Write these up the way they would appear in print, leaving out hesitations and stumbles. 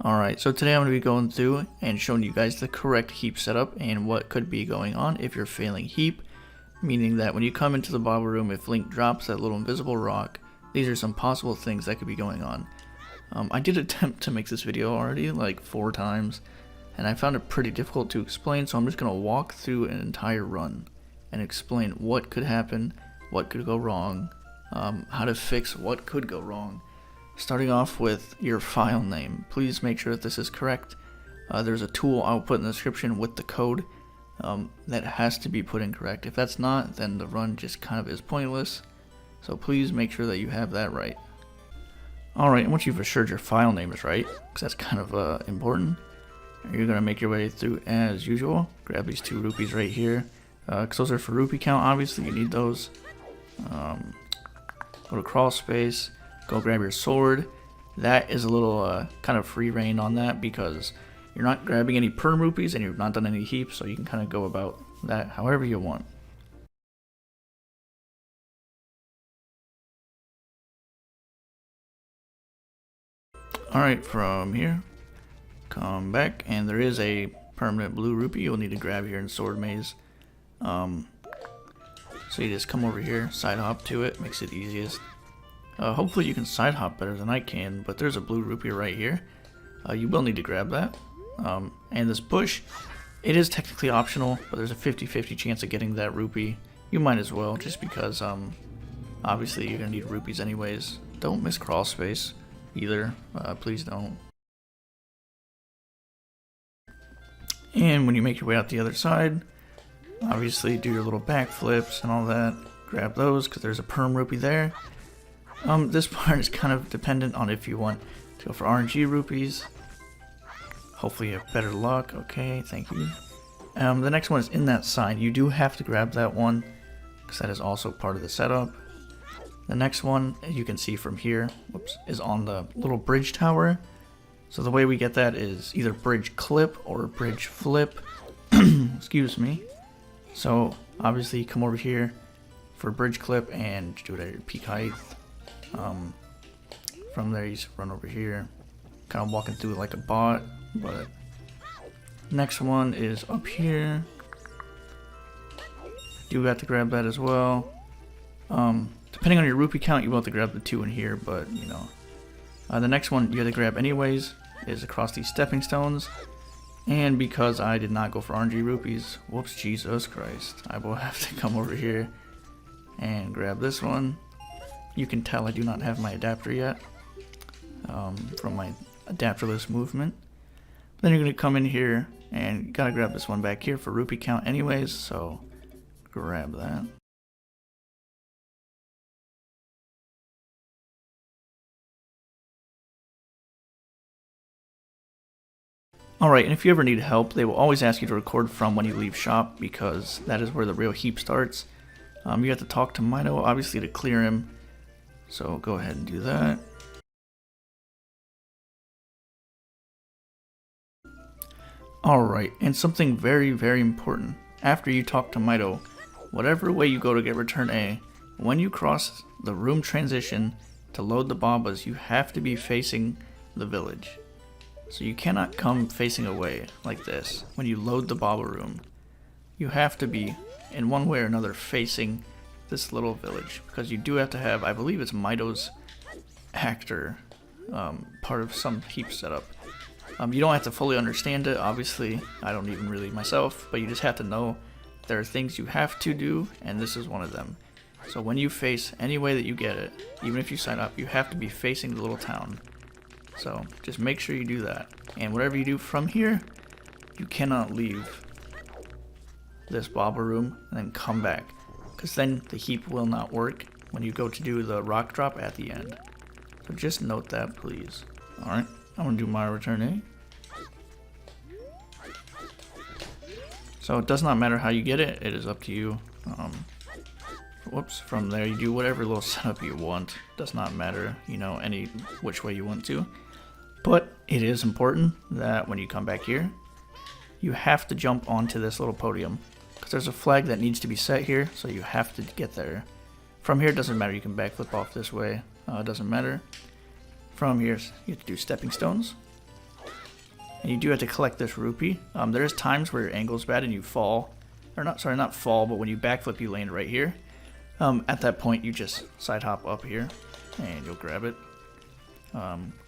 Alright, so today I'm going to be going through and showing you guys the correct heap setup and what could be going on if you're failing heap, meaning that when you come into the bobble room, if Link drops that little invisible rock, these are some possible things that could be going on. I did attempt to make this video already like 4 times, and I found it pretty difficult to explain, so I'm just going to walk through an entire run and explain what could happen, what could go wrong, how to fix what could go wrong. Starting off with your file name, please make sure that this is correct. There's a tool I'll put in the description with the code that has to be put in correct. If that's not, then the run just kind of is pointless, so please make sure that you have that right. Alright, and once you've assured your file name is right, because that's kind of important, you're going to make your way through as usual. Grab these 2 rupees right here, because those are for rupee count, obviously you need those. Go to crawl space. Go grab your sword. That is a little kind of free reign on that because you're not grabbing any perm rupees and you've not done any heaps, so you can kind of go about that however you want. Alright, from here, come back, and there is a permanent blue rupee you'll need to grab here in Sword Maze. So you just come over here, side hop to it, makes it easiest. Hopefully you can side hop better than I can, but there's a blue rupee right here. You will need to grab that. And this bush, it is technically optional, but there's a 50-50 chance of getting that rupee. You might as well, just because obviously you're going to need rupees anyways. Don't miss crawl space either, please don't. And when you make your way out the other side, obviously do your little backflips and all that. Grab those, because there's a perm rupee there. This part is kind of dependent on if you want to go for RNG rupees. Hopefully you have better luck. Okay, thank you. The next one is in that side. You do have to grab that one, because that is also part of the setup. The next one, as you can see from here, whoops, is on the little bridge tower. So the way we get that is either bridge clip or bridge flip. Excuse me. So obviously you come over here for bridge clip and do it at your peak height. From there you just run over here, kind of walking through it like a bot. But next one is up here. You have to grab that as well. Depending on your rupee count, you will have to grab the 2 in here, but you know. The next one you have to grab anyways is across these stepping stones. And because I did not go for RNG rupees, whoops, Jesus Christ, I will have to come over here and grab this one. You can tell I do not have my adapter yet from my adapterless movement. Then you're going to come in here and you got to grab this one back here for rupee count anyways, so grab that. Alright, and if you ever need help, they will always ask you to record from when you leave shop, because that is where the real heap starts. You have to talk to Mito, obviously, to clear him. So go ahead and do that. Alright, and something very, very important. After you talk to Mito, whatever way you go to get return A, when you cross the room transition to load the Babas, you have to be facing the village. So you cannot come facing away like this when you load the Baba room. You have to be, in one way or another, facing this little village, because you do have to have, I believe it's Mito's actor, part of some heap setup. You don't have to fully understand it, obviously, I don't even really myself, but you just have to know there are things you have to do, and this is one of them. So when you face any way that you get it, even if you sign up, you have to be facing the little town. So just make sure you do that, and whatever you do from here, you cannot leave this Baba room and then come back, because then the heap will not work when you go to do the rock drop at the end. So just note that, please. Alright, I'm going to do my return A. So it does not matter how you get it, it is up to you. Whoops, from there you do whatever little setup you want. Does not matter, you know, any which way you want to. But it is important that when you come back here, you have to jump onto this little podium, because there's a flag that needs to be set here, so you have to get there. From here, it doesn't matter, you can backflip off this way, it doesn't matter. From here, you have to do stepping stones. and you do have to collect this rupee. There is times where your angle's bad and you fall, or not fall, but when you backflip you land right here. At that point you just side hop up here and you'll grab it.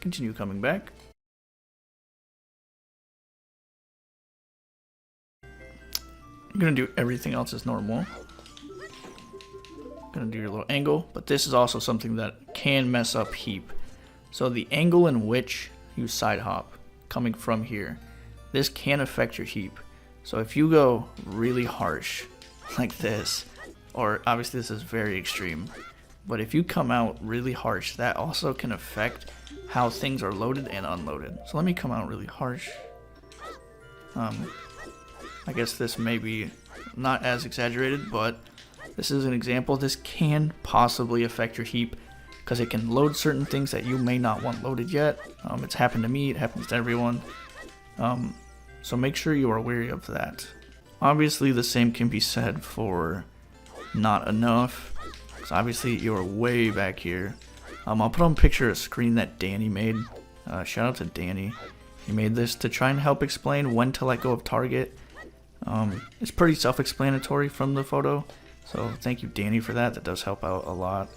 Continue coming back. I'm gonna do everything else as normal. Gonna do your little angle, but this is also something that can mess up Heap. So the angle in which you side hop coming from here, this can affect your Heap. So if you go really harsh like this, or obviously this is very extreme, but if you come out really harsh, that also can affect how things are loaded and unloaded. So let me come out really harsh. I guess this may be not as exaggerated, but this is an example. This can possibly affect your Heap because it can load certain things that you may not want loaded yet. It's happened to me, it happens to everyone. So make sure you are wary of that. Obviously the same can be said for not enough, because obviously you're way back here. I'll put on a picture of a screen that Danny made. Shout out to Danny. He made this to try and help explain when to let go of target. It's pretty self-explanatory from the photo, so thank you Danny for that. That does help out a lot.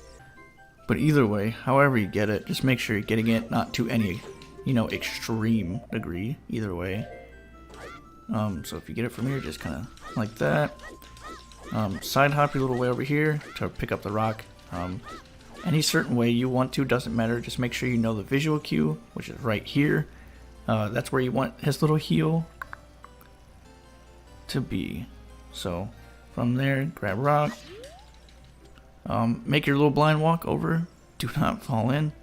But either way, however you get it, just make sure you're getting it not to any, extreme degree, either way. So if you get it from here, just kind of like that. Side hop your little way over here to pick up the rock. Any certain way you want to, doesn't matter, just make sure you know the visual cue, which is right here. That's where you want his little heel to be. So from there, grab rock, make your little blind walk over, do not fall in.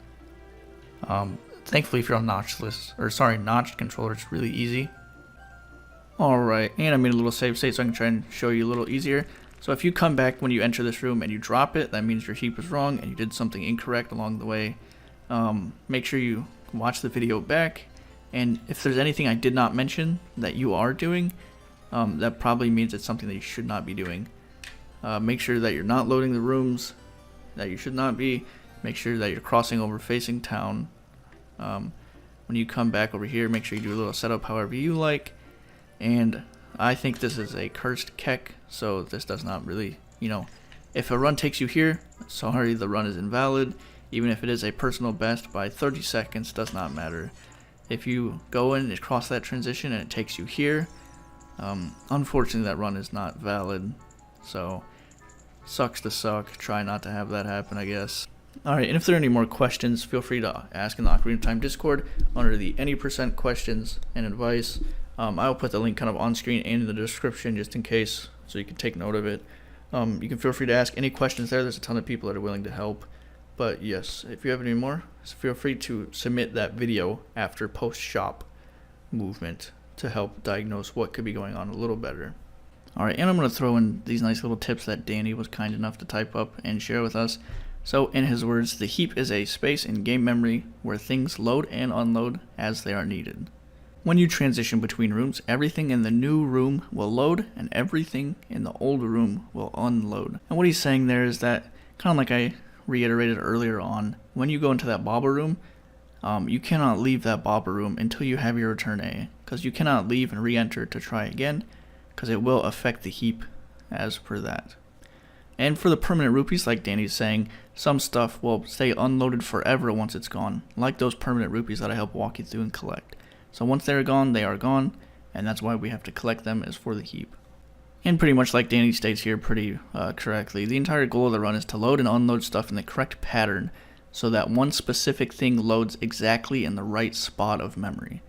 Thankfully if you're on notched controller, it's really easy. Alright, and I made a little save state so I can try and show you a little easier. So if you come back when you enter this room and you drop it, that means your heap was wrong and you did something incorrect along the way. Make sure you watch the video back, and if there's anything I did not mention that you are doing, that probably means it's something that you should not be doing. Make sure that you're not loading the rooms that you should not be. Make sure that you're crossing over facing town. When you come back over here, make sure you do a little setup however you like. And I think this is a cursed keck, so this does not really, if a run takes you here, sorry, the run is invalid. Even if it is a personal best by 30 seconds, does not matter. If you go in and cross that transition and it takes you here, unfortunately that run is not valid. So sucks to suck. Try not to have that happen, I guess. Alright, and if there are any more questions, feel free to ask in the Ocarina of Time Discord under the any % questions and advice. I'll put the link kind of on screen and in the description just in case, so you can take note of it. You can feel free to ask any questions there. There's a ton of people that are willing to help. But yes, if you have any more, feel free to submit that video after post-shop movement to help diagnose what could be going on a little better. Alright, and I'm going to throw in these nice little tips that Danny was kind enough to type up and share with us. So in his words, the heap is a space in game memory where things load and unload as they are needed. When you transition between rooms, everything in the new room will load and everything in the old room will unload. And what he's saying there is that, kind of like I reiterated earlier on, when you go into that bobber room, you cannot leave that bobber room until you have your return A, because you cannot leave and re-enter to try again, because it will affect the heap as per that. And for the permanent rupees, like Danny's saying, some stuff will stay unloaded forever once it's gone, like those permanent rupees that I help walk you through and collect. So once they're gone, they are gone, and that's why we have to collect them as for the heap. And pretty much like Danny states here pretty correctly, the entire goal of the run is to load and unload stuff in the correct pattern so that one specific thing loads exactly in the right spot of memory.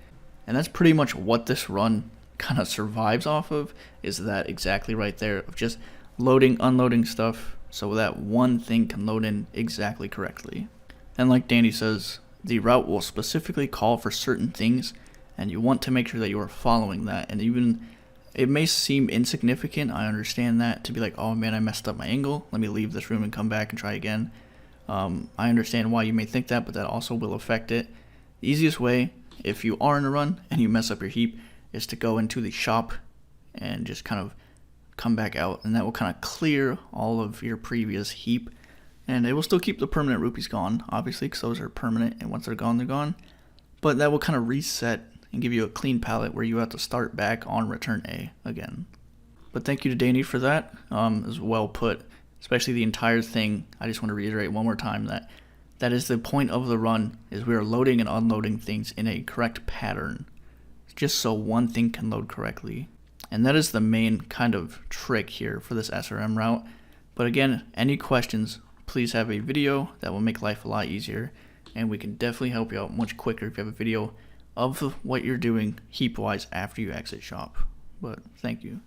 And that's pretty much what this run kind of survives off of, is that exactly right there of just loading, unloading stuff so that one thing can load in exactly correctly. And like Danny says, the route will specifically call for certain things, and you want to make sure that you are following that. And even it may seem insignificant, I understand that, to be like, oh man, I messed up my angle, let me leave this room and come back and try again. I understand why you may think that, but that also will affect it. The easiest way, if you are in a run and you mess up your heap, is to go into the shop and just kind of come back out, and that will kind of clear all of your previous heap, and it will still keep the permanent rupees gone, obviously, because those are permanent, and once they're gone, but that will kind of reset and give you a clean palette where you have to start back on return A again. But thank you to Danny for that. It was well put, especially the entire thing. I just want to reiterate one more time that that is the point of the run, is we are loading and unloading things in a correct pattern, just so one thing can load correctly. And that is the main kind of trick here for this SRM route. But again, any questions, please have a video. That will make life a lot easier, and we can definitely help you out much quicker if you have a video of what you're doing heap-wise after you exit shop. But thank you.